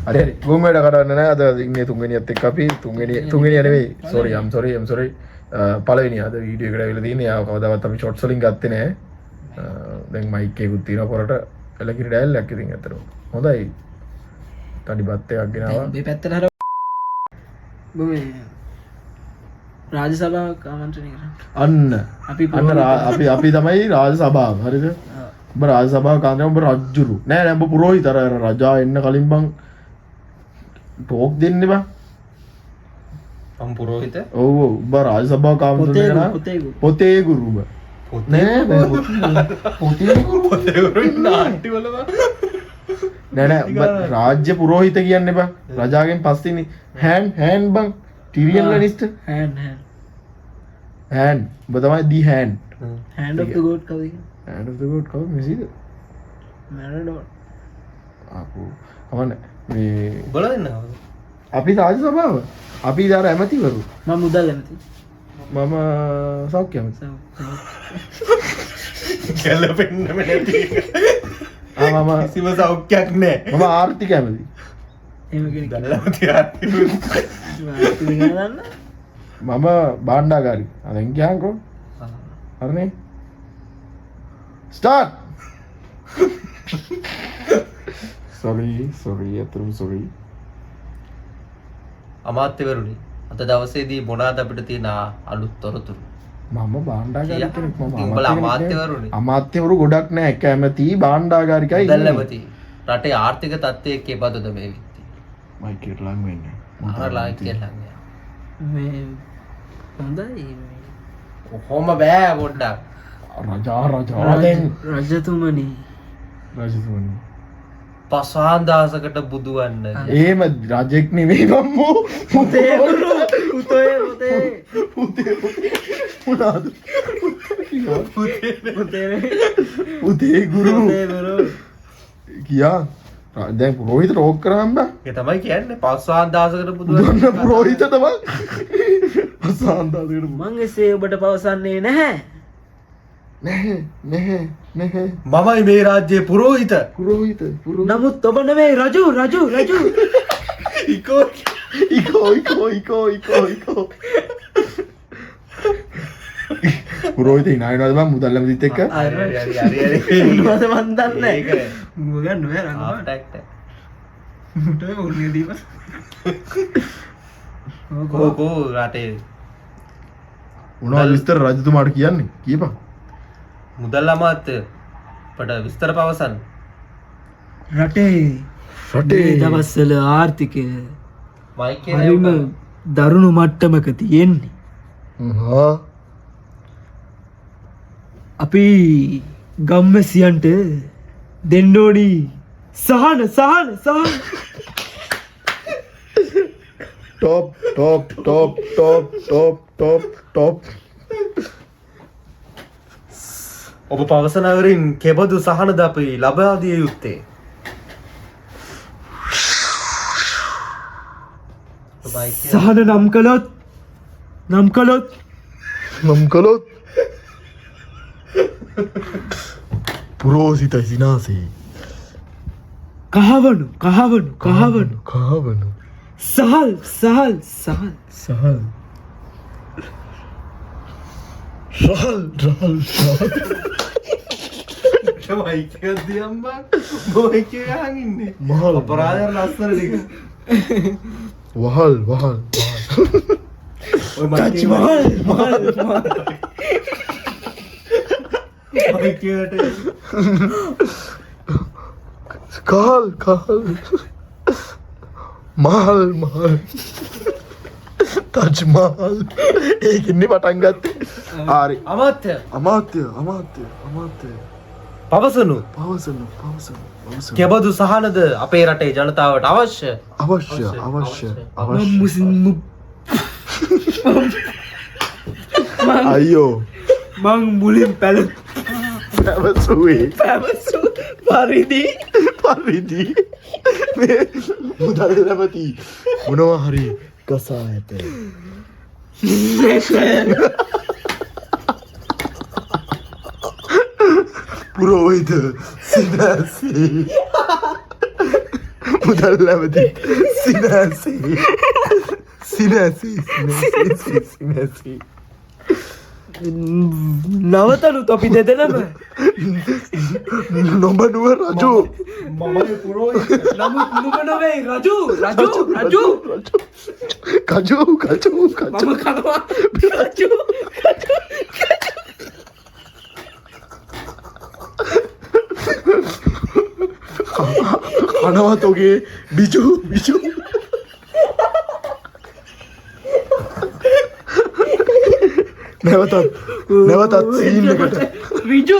හරි හරි ගොන් වැඩ කරන්න නෑ අද ඉන්නේ තුන්වෙනියත් එක්ක අපි තුන්වෙනිය නෙවෙයි sorry I'm sorry පළවෙනි අද වීඩියෝ එකට ඇවිල්ලා තියෙන්නේ යාව කවදාවත් අපි ෂොට්ස් වලින් ගත්තේ නෑ දැන් මයික් එකකුත් තියෙනවා පොරට එලකිරි ඩයල්ලක් ඉතින් ඇත්තටම හොඳයි තඩි බත් එකක් ගෙනාවා මේ පැත්තට හර මේ රාජ්‍ය සභාවක් ආමන්ත්‍රණය කරා අන්න අපි අපි තමයි රාජ සභාව හරිද ඔබ රාජ සභාව කාන්දේ ඔබ රජ්ජුරු නෑ ඔබ පුරෝහිත අර රජා එන්න කලින් බං ටෝක් දෙන්න බං මම පුරෝහිත ඔව් ඔබ රාජ සභාව කාන්දේ පොතේ ගුරු ඔබ නෑ පොතේ ගුරු නාට්‍ය වල නෑ ඔබ රාජ්‍ය පුරෝහිත කියන්න බං රජාගෙන් පස්සේනේ හෑන් බං ටිරියන් ලනිස්ටර් hand ඔබ තමයි the hand hand of the god කවුද hand of the god කවුද මෙසිද මැරඩෝන අපෝ කවන්න මේ උඹලා දෙන්න අපි රාජ්‍ය සභාව අපි දාර ඇමතිවරු මම මුදල් ඇමති මම සෞඛ්‍ය ඇමති ගැලපෙන්නම නැති මම කිසිම සෞඛ්‍යයක් නෑ මම ආර්ථික ඇමති එහෙම කෙනෙක් ගැලපති දන්න මම බාණ්ඩාගාරි අදෙන් කියන්කෝ හරිනේ ස්ටාර්ට් sorry අතරම sorry අමාත්‍යවරුනි අද දවසේදී මොනවාද අපිට තියෙන අලුත් තොරතුරු මම බාණ්ඩාගාරික කෙනෙක් උඹලා අමාත්‍යවරුනි අමාත්‍යවරු ගොඩක් නෑ එක ඇමති බාණ්ඩාගාරිකයි මුදල් ඇමති රටේ ආර්ථික තත්ත්වයේ කෙබඳුද මේ විත්ති මයික් එකට ලඟ වෙන්න අරලා කියලා මේ හොඳයි කොහොම බෑ පොඩ්ඩක් රජා දැන් රජතුමනි රජතුමනි පසාන්දාසකට බුදුවන්න එහෙම රජෙක් නෙවෙයි මම්මෝ පුතේ පුතේ මොනවාද පුතේ පුතේ ගුරු ගුරු කියා දැන් පුරෝහිත රෝග කරාම බෑ ඒ තමයි කියන්නේ පසාන්දාසකට බුදුන්න බුදුවන්න පුරෝහිත තමයි අසාන්දාසකට මං එසේ ඔබට පවසන්නේ නැහැ නැහැ මමයි මේ රාජ්‍යයේ පුරෝහිත පුරෝහිත නමුත් ඔබ නෙවෙයි රජු ඉකෝ ඉකෝ පුරෝහිත හිනායනවාද බං මුදල් ඇමතිත් එක්ක මොනවද මන් දන්නේ ඒක මොකක්ද නෑ රංගන ආෆ්ටැක්ට් මුට උන්නේ දීප කෝ රටේ මොනවද විස්තර රජතුමාට කියන්නේ කියපන් මුදල් අමාත්‍ය පට විස්තර පවසන්න රටේ රටේ දවස්වල ආර්ථිකය මයික් හරිම දරුණු මට්ටමක තියෙන්නේ හා අපි ගම්මැසියන්ට දෙන්න ඕනි සහන ටොප් ඔබ පවසනවරින් කෙබඳු සහනද අපි ලබා දිය යුත්තේ සහන නම් කළොත් පුරෝසිත සිනාසේ කහවණු සහල් මයිකදියම්බා බොයික යහගින්නේ මහල් අපරාධයක් ලස්සන ටික වහල් ඔය ටච් මහල් මයිකයට කහල් මහල් තජ් මහල් ඒකින්නේ පටන් ගත්තේ ආරි අමාත්‍ය අමාත්‍ය පවසනු පවසන කෙබඳු සහනද අපේ රටේ ජනතාවට අවශ්‍ය අයියෝ මං මුලින් පැවසුවේ පරිදි මේ මුදල් නැමති මොනවා හරි ගසා ඇත පුරෝහිත සිනාසේ මුදල් ඇමති සිනහසී සිනහසී නවතනුත් අපි දෙදෙනම නොබ නුව රජු මමයි පුරෝහිත. නමුත් නුඹ නොවේ රජු රජු කජු මම කනවා රජු කනවත් ඔගේ බිජු නැවතත් සීන් එකට රිජු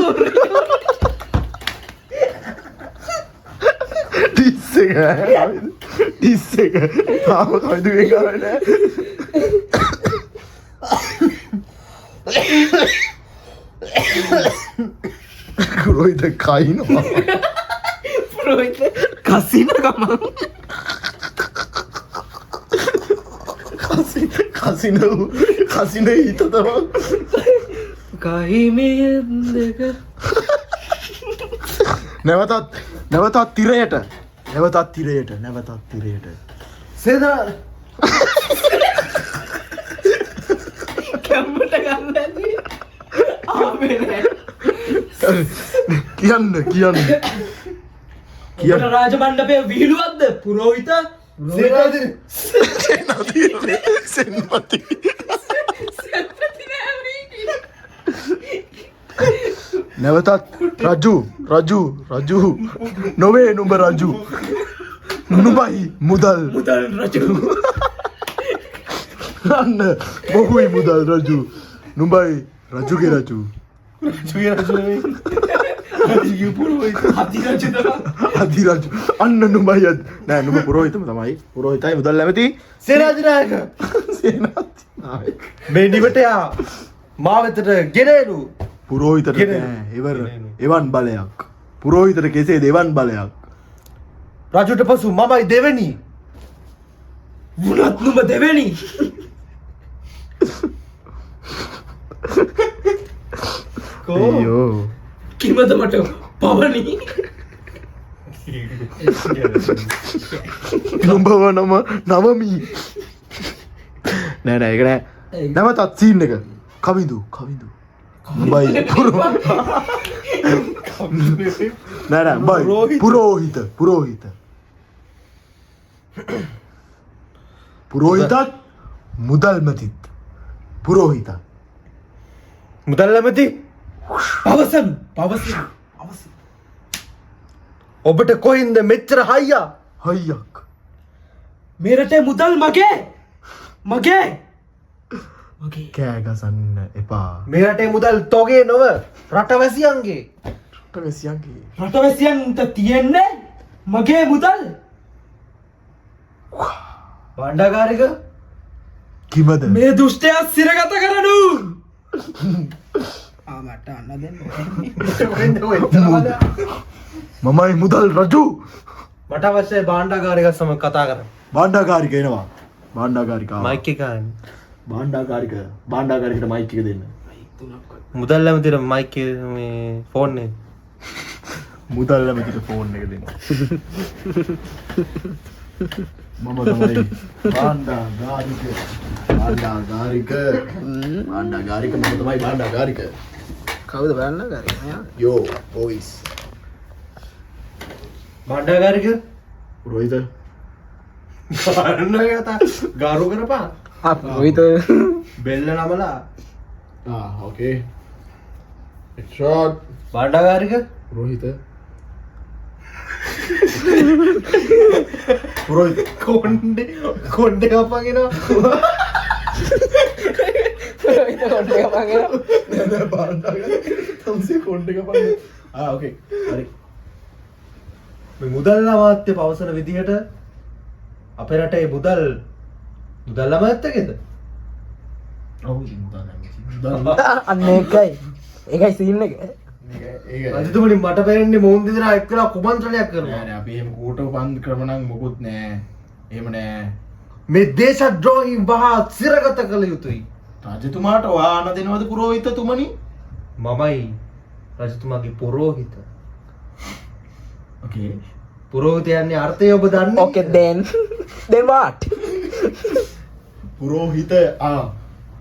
ටිස් එක තාම කවිදුවෙන් ගාවේ නෑ කුරෝහිත කයිනවා පුරෝහිත කසින ගමන් කසින හිත තමා කහිමයෙන් දෙක නැවතත් තිරයට සේදා කැම්මට ගන්න ඇති ආවේ නෑ කියන්න ඔබට රාජ මණ්ඩපය විහිළුවක්ද පුරෝහිත සේනාධිපති. සෙන්පති නැවතත් රජු නොවේ නුඹ රජු නුඹයි මුදල් රජු අන්න මොහුයි මුදල් රජු නුඹයි රජුගේ රජු අධි රජු අන්න නුඹයි නෑ නුඹ පුරෝහිතම තමයි පුරෝහිතයි මුදල් ඇමති සේනාධිනායක. මේ නිවට යා මා වෙතට ගෙනේලු. පුරෝහිතට නෑ එවන් බලයක් පුරෝහිතට කෙසේ දෙවන් බලයක් රජුට පසු මමයි දෙවැනි. වුණත් නුඹ දෙවෙනි අයියෝ කිමද මට පවනි නුඹව නවමී නෑ ඒක නෑ නැවතත් සීන් එක කවිඳු බයි නෑ බයි පුරෝහිතත් මුදල්මතිත් පුරෝහිතත් මුදල් ඇමති. පවසන් ඔබට කොහින්ද මෙච්චර හයියා? හයියක් මේ රටේ මුදල් මගේ කෑගසන්න එපා මේ රටේ මුදල් තොගේ නොව රටවැසියන්ගේ. රටවැසියන්ට තියෙන්නේ මගේ මුදල් භාණ්ඩාගාරික කිමද මේ දුෂ්ටයා සිරගත කරනු මට අන්න දෙන්න මමයි මුදල් රජු මට අවශ්‍යයි භාණ්ඩාගාරික සමග කතා කරන්න. භාණ්ඩාගාරික එනවා භාණ්ඩාගාරිකාව මයික් එක ගන්න. භාණ්ඩාගාරිකට මයික් එක දෙන්න මුදල් ඇමතිට මයික් මේ ෆෝන් එක. මුදල් ඇමතිට ෆෝන් එක දෙන්න මම තමයි භාණ්ඩාගාරික මම තමයි භාණ්ඩාගාරික කවුද බලන්න කරේ යෝ බොයිස් භාණ්ඩාගාරික පුරෝහිත භාණ්ඩාගාරික ගාරු කරපන්. පුරෝහිත බෙල්ල නමලා ඕකේ ෂොට් භාණ්ඩාගාරික පුරෝහිත කොණ්ඩේ කපගෙනවා. ඕකේ හරි මේ මුදල් අමාත්‍ය පවසන විදිහට අපේ රටේ මුදල් අමාත්‍යකේද? ඔව් මුදල් අන්න ඒකයි සීන් එක රජතුමනි මට පේන්නේ මොවුන් දෙදෙනා එක්කලා කුමන්ත්‍රණයක් කරනවා. නෑ අපි එහෙම කූට පන්දු ක්‍රම නම් මොකුත් නෑ එහෙම නෑ මේ දේශද්‍රෝහීන් වහා සිරගත කළ යුතුයි. රජතුමාට වාහන දෙනවද පුරෝහිතතුමනි? මමයි රජතුමාගේ පුරෝහිත. ඕකේ පුරෝහිතයන්නේ අර්ථය ඔබ දන්නේ? Okay then what? පුරෝහිත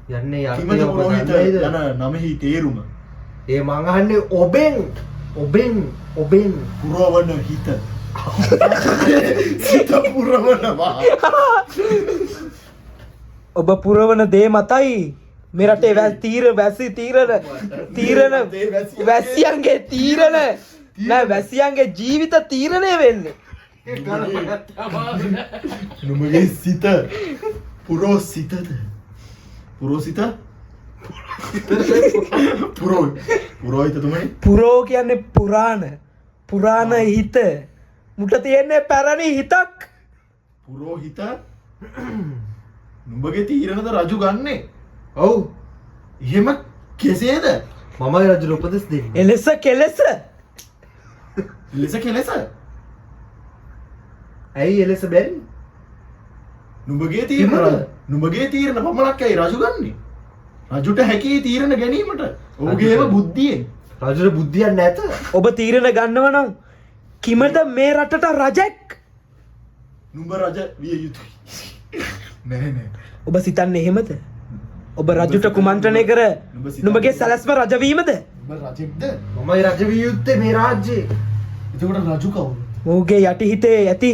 යන්නේ කිමද අර්ථය ඔබ පුරෝහිත දන්නේද? යන නමෙහි තේරුම ඒ මං අහන්නේ ඔබෙන් පුරවන හිත සිත පුරවනවා ඔබ පුරවන දේ මතයි මේ රටේ වැසියන්ගේ තීරණ නෑ වැසියන්ගේ ජීවිත තීරණය වෙන්නේ. නුඹගේ සිත පුරෝසිතද පුරෝසිත පුරෝහිතතුමනි පුරෝ කියන්නේ පුරාණ හිත මුට තියෙන්නේ පැරණි හිතක්. පුරෝහිත නුඹගේ තීරණද රජු ගන්නේ ඔව් එහෙම කෙසේද මමයි රජුට උපදෙස් දෙන්නේ. එලෙස කෙලෙස ලෙස කෙලෙස ඇයි එලෙස බැරි? නුඹගේ තීරණ පමණක් ඇයි රජු ගන්නේ රජුට හැකි තීරණ ගැනීමට ඔහුගේම බුද්ධියෙන් රජුට බුද්ධියක් නැත. ඔබ තීරණ ගන්නව නම් කිමද මේ රටට රජෙක්? නුඹ රජ විය යුතුයි නෑ ඔබ සිතන්නේ එහෙමද? ඔබ රජුට කුමන්ත්‍රණය කර නුඹගේ සැලැස්ම රජවීමද? නුඹ රජෙක්ද මමයි රජ විය යුත්තේ මේ රාජ්‍යයේ. එතකොට රජු කවුද මොහුගේ යටි හිතේ ඇති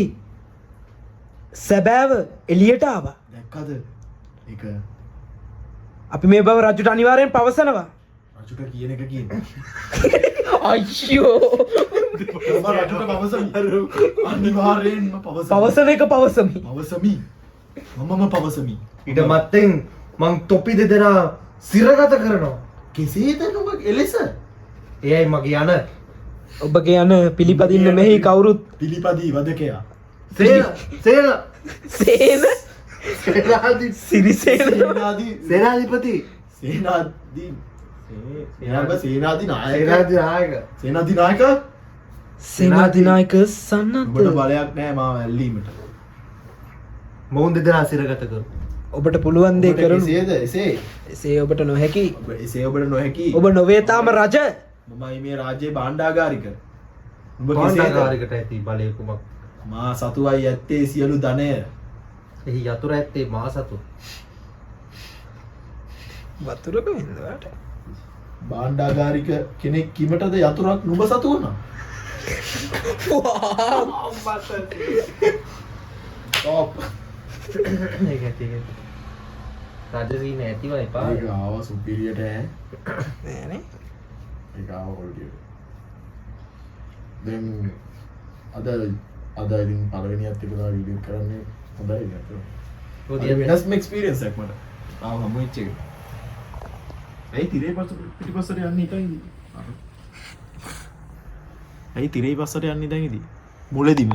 සැබෑව එළියට ආවා. දැක්කද ඒක අපි මේ බව රජුට අනිවාර්යෙන් පවසනවා. රජුට කියන එක කියන්නේ අයියෝ මම රජුට පවසමි අනිවාර්යෙන්ම පවසමි පවසන එක පවසමි. පවසමි මමම පවසමි ඊට මත්තෙන් මං තොපි දෙදෙනා සිරගත කරනවා. කෙසේද නුඹ එලෙස එයයි මගේ යන ඔබගේ යන පිළිපදින්න මෙහි කවුරුත් පිළිපදී වදකයා සේන සේන සේනාධි- සිරිසේන සේනාධිපති සේනාධි නායක සේනාධිනායක සේනාධි නායක සේනාධිනායක උඹට සන්නත බලයක් නෑ මාව ඇල්ලීමට මොවුන් දෙදෙනා සිරගත කරු. ඔබට පුළුවන් දේ ඔබට කරනු. කෙසේද එසේ එසේ ඔබට නොහැකි. ඔබ එසේ ඔබට නොහැකි ඔබ නොවේ තාම රජ. මමයි මේ රාජ්‍යයේ භාණ්ඩාගාරික උඹ කෙසේද පාණ්ඩාගාරිකට ඇති බලය කුමක්? මා සතුවයි ඇත්තේ සියලු ධනය එහි යතුර ඇත්තේ මා සතු. වතුරක වින්දවට. භාණ්ඩාගාරික කෙනෙක් කිමටද යතුරක් නුඹ සතු වුණා ඔප් ඒක ඇති ඒක. රජවීම ඇතිව එපා. ඒක ආවා සුපිරියට ඈ නෑනේ. ඒක ආවා කොල්ටියට දැන් අද ඉතින් පළවෙනියත් එක තමයි වීඩියෝ කරන්නේ හොඳයි නේද පොඩි වෙනස්ම එක්ස්පීරියන්ස් එකක් මට ආව හමු වෙච්ච එක ඇයි තිරේ පිටිපස්සට යන්නේ ඉතින් ඇයි තිරේ පස්සට යන්නේ දැන් ඉතින් මුලදීම